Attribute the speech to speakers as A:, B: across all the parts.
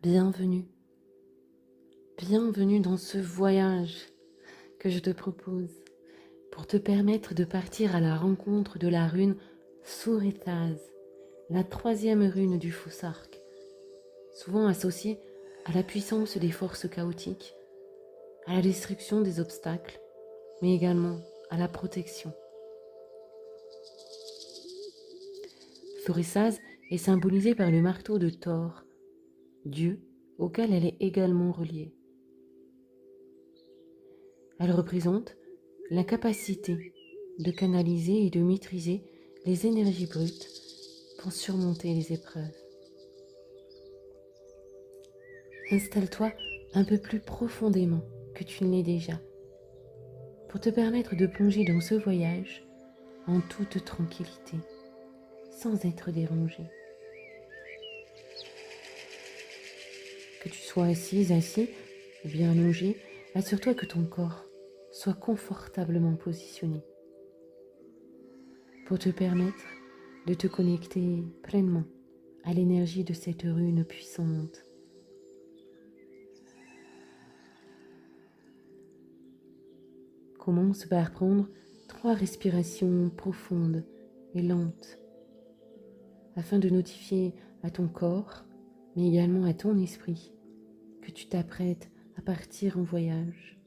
A: Bienvenue, bienvenue dans ce voyage que je te propose pour te permettre de partir à la rencontre de la rune Surithaz, la 3e rune du Fusark, souvent associée à la puissance des forces chaotiques, à la destruction des obstacles, mais également à la protection. Surithaz est symbolisée par le marteau de Thor, dieu auquel elle est également reliée. Elle représente la capacité de canaliser et de maîtriser les énergies brutes pour surmonter les épreuves. Installe-toi un peu plus profondément que tu ne l'es déjà pour te permettre de plonger dans ce voyage en toute tranquillité, sans être dérangé. Que tu sois assise, assis ou bien allongé, assure-toi que ton corps soit confortablement positionné pour te permettre de te connecter pleinement à l'énergie de cette rune puissante. Commence par prendre 3 respirations profondes et lentes afin de notifier à ton corps, mais également à ton esprit, que tu t'apprêtes à partir en voyage.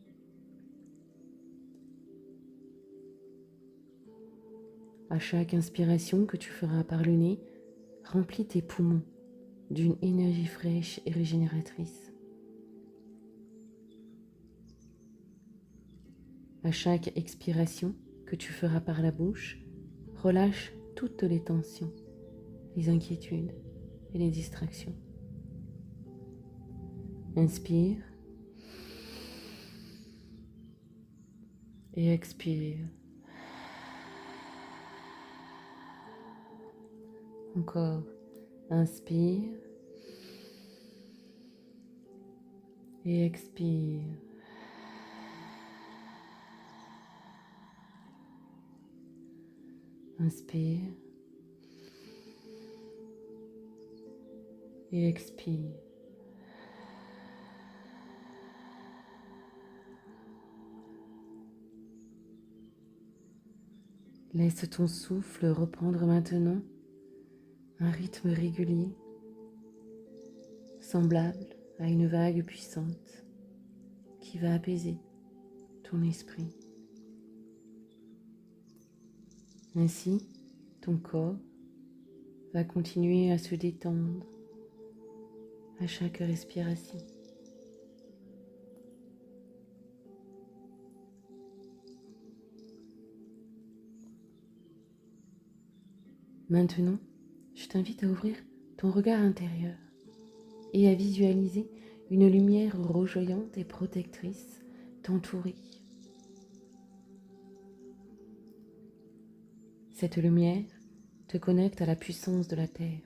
A: À chaque inspiration que tu feras par le nez, remplis tes poumons d'une énergie fraîche et régénératrice. À chaque expiration que tu feras par la bouche, relâche toutes les tensions, les inquiétudes et les distractions. Inspire et expire. Encore. Inspire et expire. Inspire et expire. Laisse ton souffle reprendre maintenant un rythme régulier, semblable à une vague puissante qui va apaiser ton esprit. Ainsi, ton corps va continuer à se détendre à chaque respiration. Maintenant, je t'invite à ouvrir ton regard intérieur et à visualiser une lumière rougeoyante et protectrice t'entourer. Cette lumière te connecte à la puissance de la Terre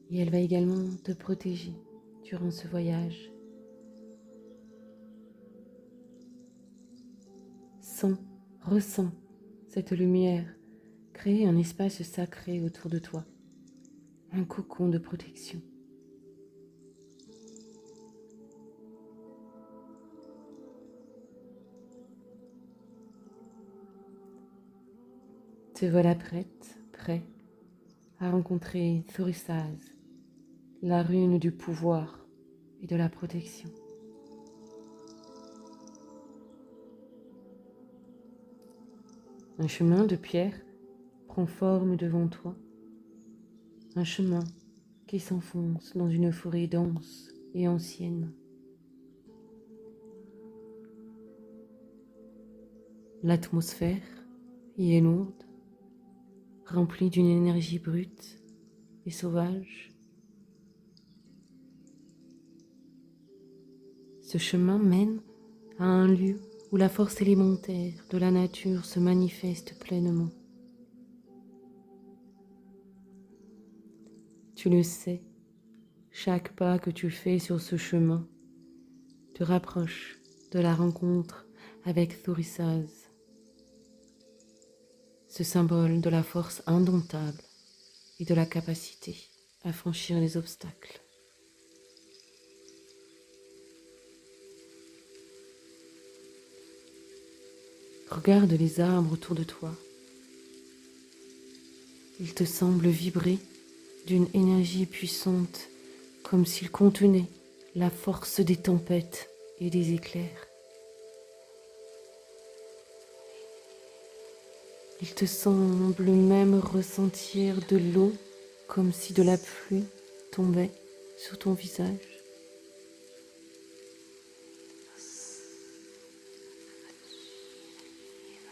A: et elle va également te protéger durant ce voyage. Ressens cette lumière créer un espace sacré autour de toi, un cocon de protection. Te voilà prête, prêt à rencontrer Surithaz, la rune du pouvoir et de la protection. Un chemin de pierre prend forme devant toi, un chemin qui s'enfonce dans une forêt dense et ancienne. L'atmosphère y est lourde, remplie d'une énergie brute et sauvage. Ce chemin mène à un lieu où la force élémentaire de la nature se manifeste pleinement. Tu le sais, chaque pas que tu fais sur ce chemin te rapproche de la rencontre avec Surithaz, ce symbole de la force indomptable et de la capacité à franchir les obstacles. Regarde les arbres autour de toi. Ils te semblent vibrer d'une énergie puissante, comme s'ils contenaient la force des tempêtes et des éclairs. Il te semble même ressentir de l'eau comme si de la pluie tombait sur ton visage.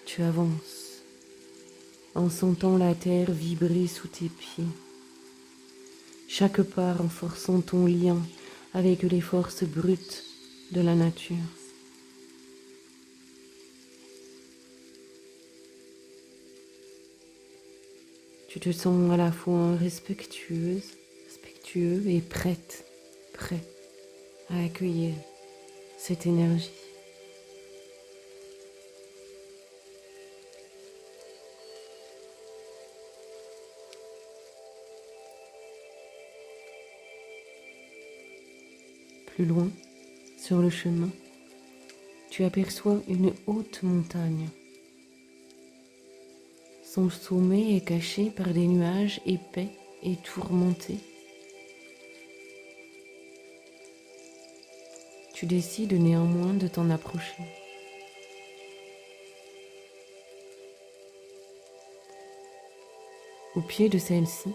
A: Tu avances en sentant la terre vibrer sous tes pieds, chaque pas renforçant ton lien avec les forces brutes de la nature. Tu te sens à la fois respectueux et prêt à accueillir cette énergie. Plus loin, sur le chemin, tu aperçois une haute montagne. Son sommet est caché par des nuages épais et tourmentés. Tu décides néanmoins de t'en approcher. Au pied de celle-ci,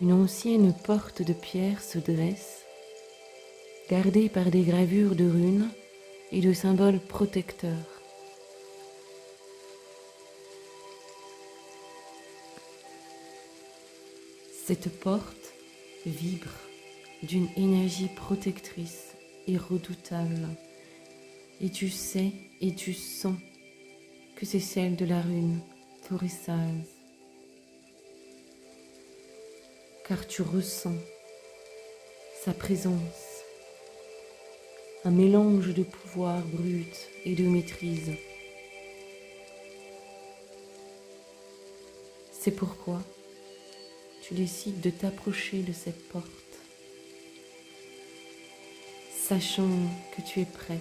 A: une ancienne porte de pierre se dresse, gardée par des gravures de runes et de symboles protecteurs. Cette porte vibre d'une énergie protectrice et redoutable, et tu sais et tu sens que c'est celle de la rune Thorisaz, car tu ressens sa présence, un mélange de pouvoir brut et de maîtrise. C'est pourquoi tu décides de t'approcher de cette porte, sachant que tu es prêt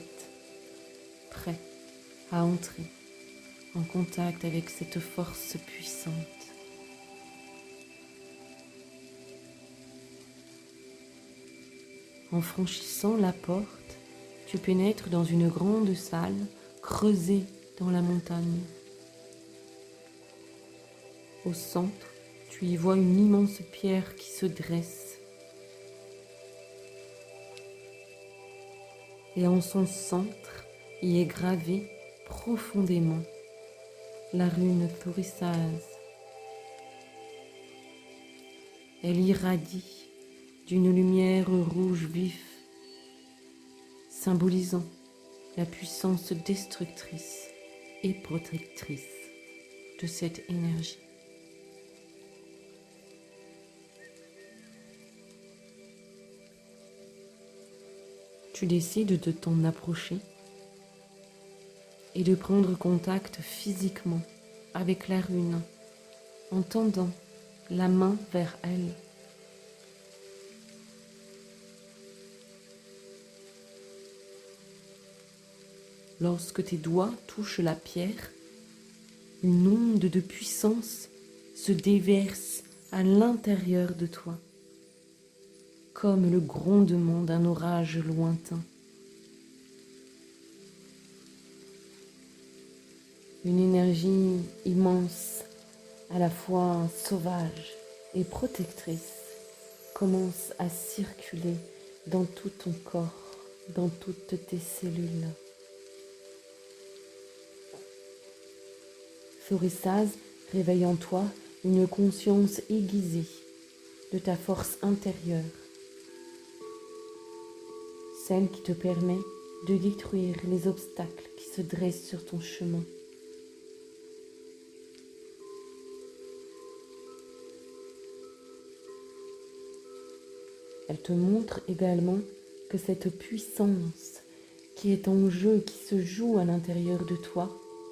A: à entrer en contact avec cette force puissante. En franchissant la porte, tu pénètres dans une grande salle creusée dans la montagne. Au centre, tu y vois une immense pierre qui se dresse. Et en son centre, y est gravée profondément la rune Thorisaz. Elle irradie d'une lumière rouge vif, symbolisant la puissance destructrice et protectrice de cette énergie. Tu décides de t'en approcher et de prendre contact physiquement avec la rune en tendant la main vers elle. Lorsque tes doigts touchent la pierre, une onde de puissance se déverse à l'intérieur de toi, comme le grondement d'un orage lointain. Une énergie immense, à la fois sauvage et protectrice, commence à circuler dans tout ton corps, dans toutes tes cellules. Thorisaz réveille en toi une conscience aiguisée de ta force intérieure, celle qui te permet de détruire les obstacles qui se dressent sur ton chemin. Elle te montre également que cette puissance qui est en jeu, qui se joue à l'intérieur de toi,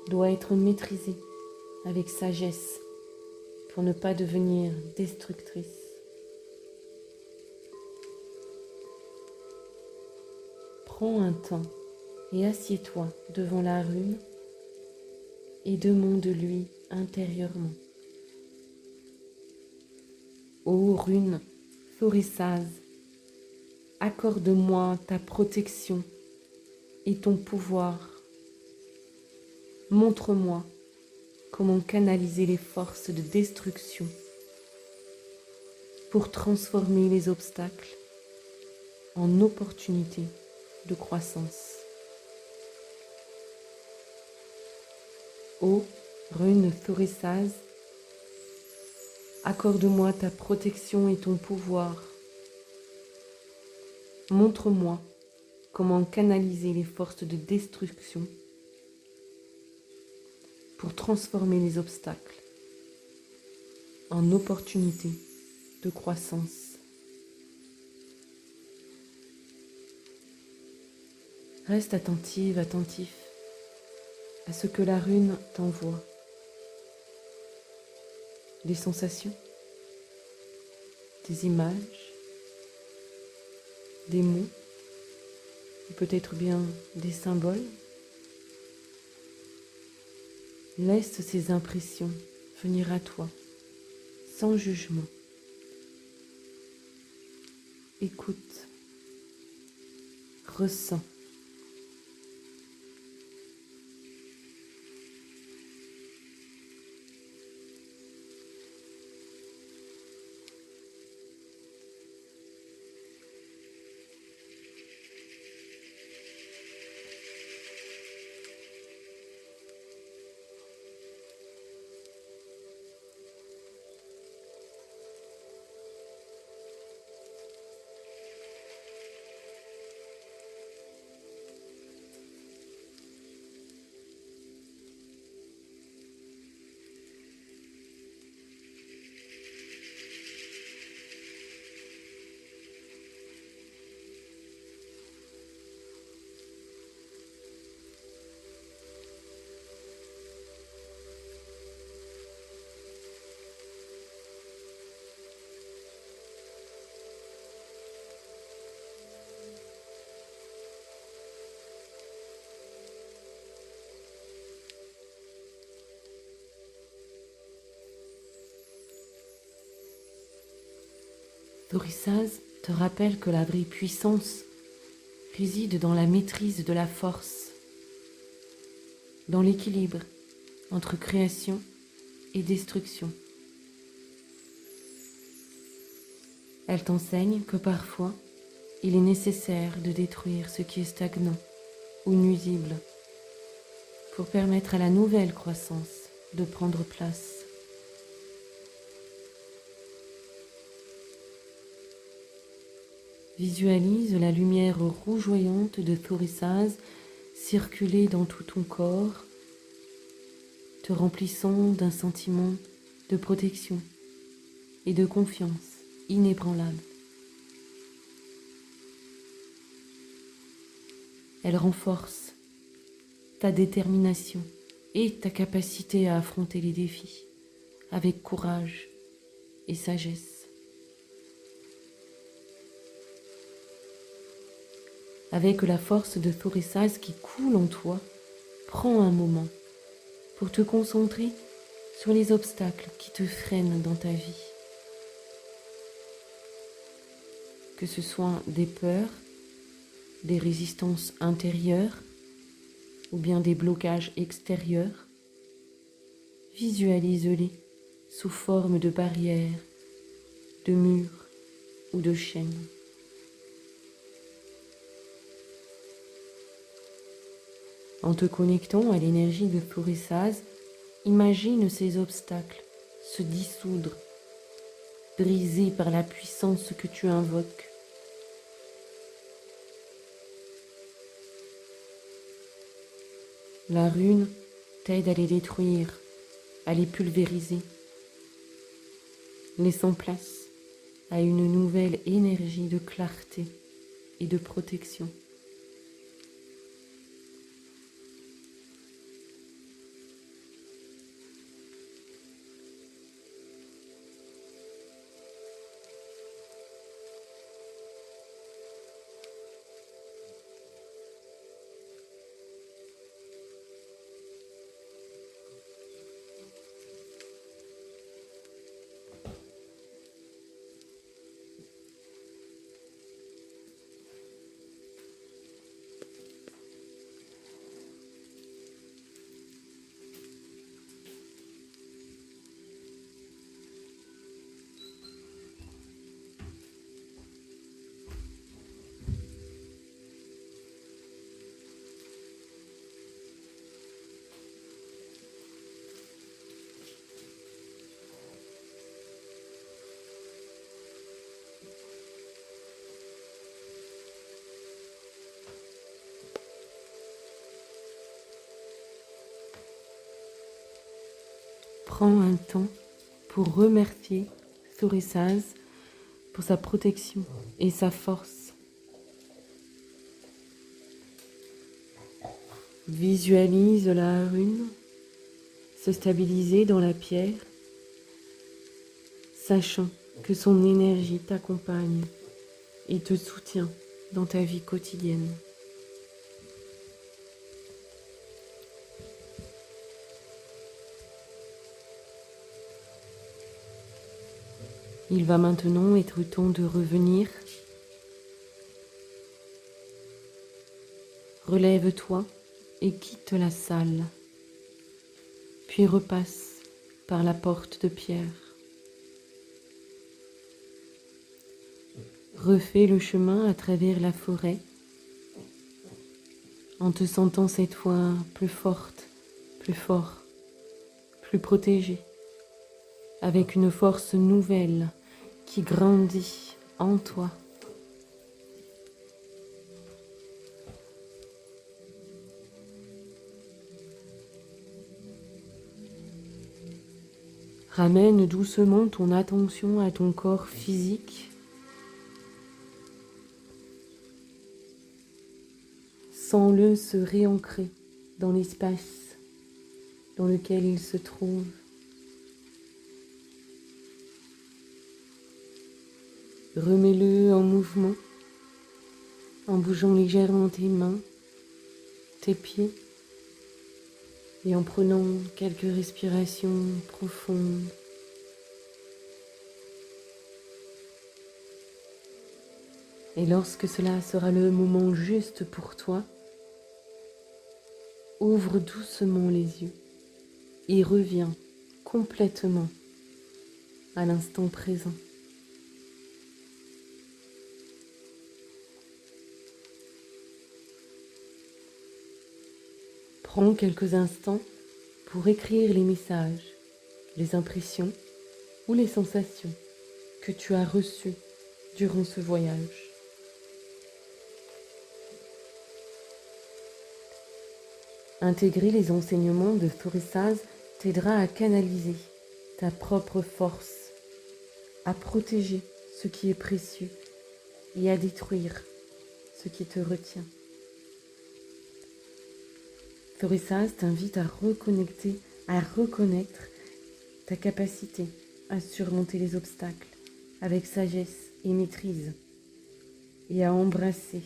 A: doit être maîtrisée avec sagesse pour ne pas devenir destructrice. Prends un temps et assieds-toi devant la rune et demande-lui intérieurement. Ô rune Thorisaz, accorde-moi ta protection et ton pouvoir. Montre-moi comment canaliser les forces de destruction pour transformer les obstacles en opportunités de croissance. Ô rune Thorisaz, accorde-moi ta protection et ton pouvoir. Montre-moi comment canaliser les forces de destruction pour transformer les obstacles en opportunités de croissance. Reste attentive, attentif à ce que la rune t'envoie. Des sensations, des images, des mots, ou peut-être bien des symboles. Laisse ces impressions venir à toi, sans jugement. Écoute, ressens. Thorisaz te rappelle que la vraie puissance réside dans la maîtrise de la force, dans l'équilibre entre création et destruction. Elle t'enseigne que parfois, il est nécessaire de détruire ce qui est stagnant ou nuisible pour permettre à la nouvelle croissance de prendre place. Visualise la lumière rougeoyante de Thorisaz circuler dans tout ton corps, te remplissant d'un sentiment de protection et de confiance inébranlable. Elle renforce ta détermination et ta capacité à affronter les défis avec courage et sagesse. Avec la force de Thorisaz qui coule en toi, prends un moment pour te concentrer sur les obstacles qui te freinent dans ta vie. Que ce soit des peurs, des résistances intérieures ou bien des blocages extérieurs, visualise-les sous forme de barrières, de murs ou de chaînes. En te connectant à l'énergie de Thorisaz, imagine ces obstacles se dissoudre, brisés par la puissance que tu invoques. La rune t'aide à les détruire, à les pulvériser, laissant place à une nouvelle énergie de clarté et de protection. prends un temps pour remercier Thorisaz pour sa protection et sa force. Visualise la rune se stabiliser dans la pierre, sachant que son énergie t'accompagne et te soutient dans ta vie quotidienne. Il va maintenant être temps de revenir. Relève-toi et quitte la salle, puis repasse par la porte de pierre. Refais le chemin à travers la forêt, en te sentant cette fois plus forte, plus fort, plus protégée, avec une force nouvelle qui grandit en toi. Ramène doucement ton attention à ton corps physique. Sens-le se réancrer dans l'espace dans lequel il se trouve. Remets-le en mouvement, en bougeant légèrement tes mains, tes pieds et en prenant quelques respirations profondes. Et lorsque cela sera le moment juste pour toi, ouvre doucement les yeux et reviens complètement à l'instant présent. Prends quelques instants pour écrire les messages, les impressions ou les sensations que tu as reçues durant ce voyage. Intégrer les enseignements de Thorisaz t'aidera à canaliser ta propre force, à protéger ce qui est précieux et à détruire ce qui te retient. Thorisaz t'invite à reconnecter, à reconnaître ta capacité à surmonter les obstacles avec sagesse et maîtrise et à embrasser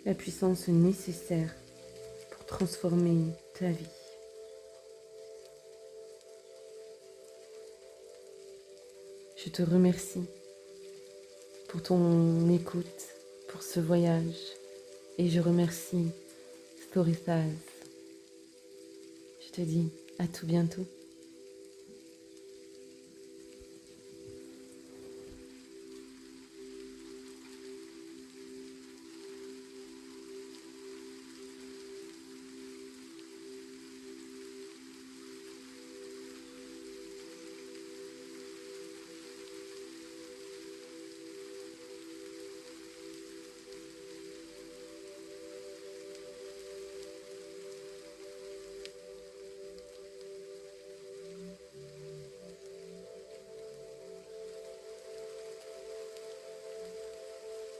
A: la puissance nécessaire pour transformer ta vie. Je te remercie pour ton écoute, pour ce voyage et je remercie Thorisaz. Je te dis à tout bientôt.